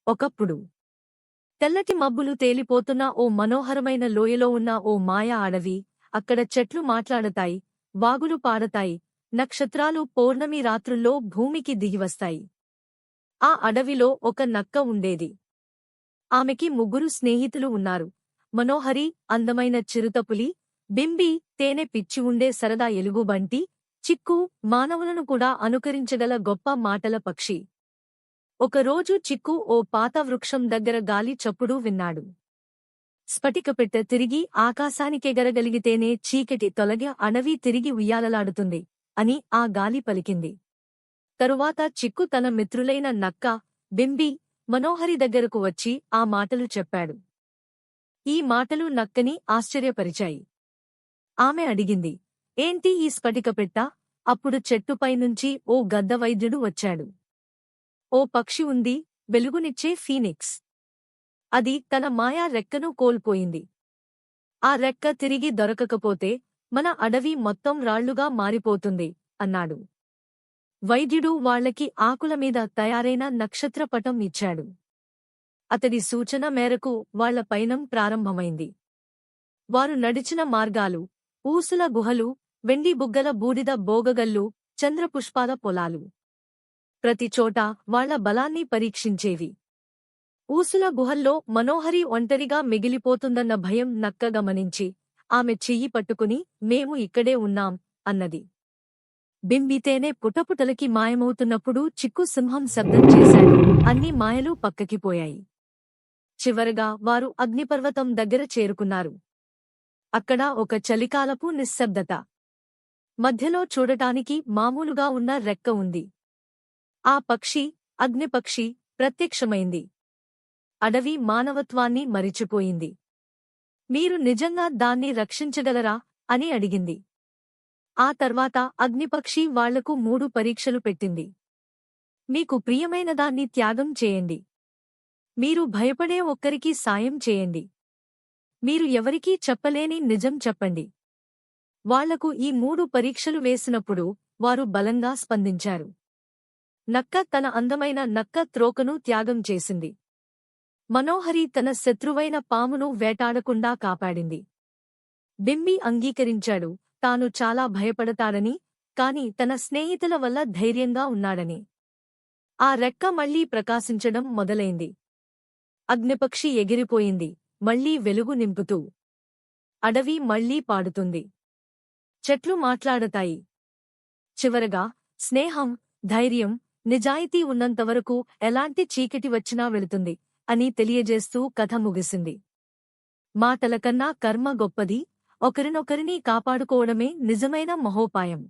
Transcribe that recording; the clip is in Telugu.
ఒకప్పుడు తెల్లటి మబ్బులు తేలిపోతున్న ఓ మనోహరమైన లోయలో ఉన్న ఓ మాయా అడవి. అక్కడ చెట్లు మాట్లాడతాయి, వాగులు పాడతాయి, నక్షత్రాలు పౌర్ణమి రాత్రుల్లో భూమికి దిగివస్తాయి. ఆ అడవిలో ఒక నక్క ఉండేది. ఆమెకి ముగ్గురు స్నేహితులు ఉన్నారు. మనోహరి అందమైన చిరుతపులి, బింబి తేనె పిచ్చి ఉండే సరదా ఎలుగుబంటి, చిక్కు మానవులను కూడా అనుకరించగల గొప్ప మాటల పక్షి. ఒకరోజు చిక్కు ఓ పాత వృక్షం దగ్గర గాలి చప్పుడు విన్నాడు. స్ఫటికపెట్టె తిరిగి ఆకాశానికెగరగలిగితేనే చీకటి తొలగి అడవి తిరిగి ఉయ్యాలలాడుతుంది అని ఆ గాలి పలికింది. తరువాత చిక్కు తన మిత్రులైన నక్క, బింబి, మనోహరి దగ్గరకు వచ్చి ఆ మాటలు చెప్పాడు. ఈ మాటలు నక్కని ఆశ్చర్యపరిచాయి. ఆమె అడిగింది, ఏంటి ఈ స్ఫటికపెట్ట? అప్పుడు చెట్టుపైనుంచి ఓ గద్ద వైద్యుడు వచ్చాడు. ఓ పక్షి ఉంది, వెలుగునిచ్చే ఫీనిక్స్. అది తన మాయా రెక్కను కోల్పోయింది. ఆ రెక్క తిరిగి దొరకకపోతే మన అడవి మొత్తం రాళ్లుగా మారిపోతుంది అన్నాడు. వైద్యుడు వాళ్లకి ఆకులమీద తయారైన నక్షత్రపటం ఇచ్చాడు. అతడి సూచన మేరకు వాళ్ల పయనం ప్రారంభమైంది. వారు నడిచిన మార్గాలు, ఊసుల గుహలు, వెండి బుగ్గల బూడిద బోగగల్లు, చంద్రపుష్పాల పొలాలు. ప్రతిచోటా వాళ్ల బలాన్ని పరీక్షించేవి. ఊసుల గుహల్లో మనోహరి ఒంటరిగా మిగిలిపోతుందన్న భయం నక్క గమనించి ఆమె చెయ్యి పట్టుకుని మేము ఇక్కడే ఉన్నాం అన్నది. బింబితేనే పుటపుటలకి మాయమవుతున్నప్పుడు చిక్కు సింహం శబ్దం చేశాడు. అన్ని మాయలు పక్కకిపోయాయి. చివరగా వారు అగ్నిపర్వతం దగ్గర చేరుకున్నారు. అక్కడ ఒక చలికాలపు నిశ్శబ్దత. మధ్యలో చూడటానికి మామూలుగా ఉన్న రెక్క ఉంది. ఆ పక్షి, అగ్నిపక్షి, ప్రత్యక్షమైంది. అడవి మానవత్వాన్ని మరిచిపోయింది. మీరు నిజంగా దాన్ని రక్షించగలరా అని అడిగింది. ఆ తర్వాత అగ్నిపక్షి వాళ్లకు 3 పరీక్షలు పెట్టింది. మీకు ప్రియమైనదాన్ని త్యాగం చేయండి. మీరు భయపడే ఒక్కరికి సాయం చేయండి. మీరు ఎవరికీ చెప్పలేని నిజం చెప్పండి. వాళ్లకు ఈ 3 పరీక్షలు వేసినప్పుడు వారు బలంగా స్పందించారు. నక్క తన అందమైన నక్క త్రోకను త్యాగం చేసింది. మనోహరి తన శత్రువైన పామును వేటాడకుండా కాపాడింది. బింబి అంగీకరించాడు, తాను చాలా భయపడతాడని, కాని తన స్నేహితుల వల్ల ధైర్యంగా ఉన్నాడని. ఆ రెక్క మళ్లీ ప్రకాశించడం మొదలైంది. అగ్నిపక్షి ఎగిరిపోయింది, మళ్లీ వెలుగు నింపుతూ. అడవి మళ్లీ పాడుతుంది. చెట్లు మాట్లాడతాయి. చివరగా స్నేహం, ధైర్యం, నిజాయితీ ఉన్నంతవరకు ఎలాంటి చీకటి వచ్చినా వెళుతుంది అని తెలియజేస్తూ కథ ముగిసింది. మాటల కన్నా కర్మ గొప్పది. ఒకరినొకరిని కాపాడుకోవడమే నిజమైన మహోపాయం.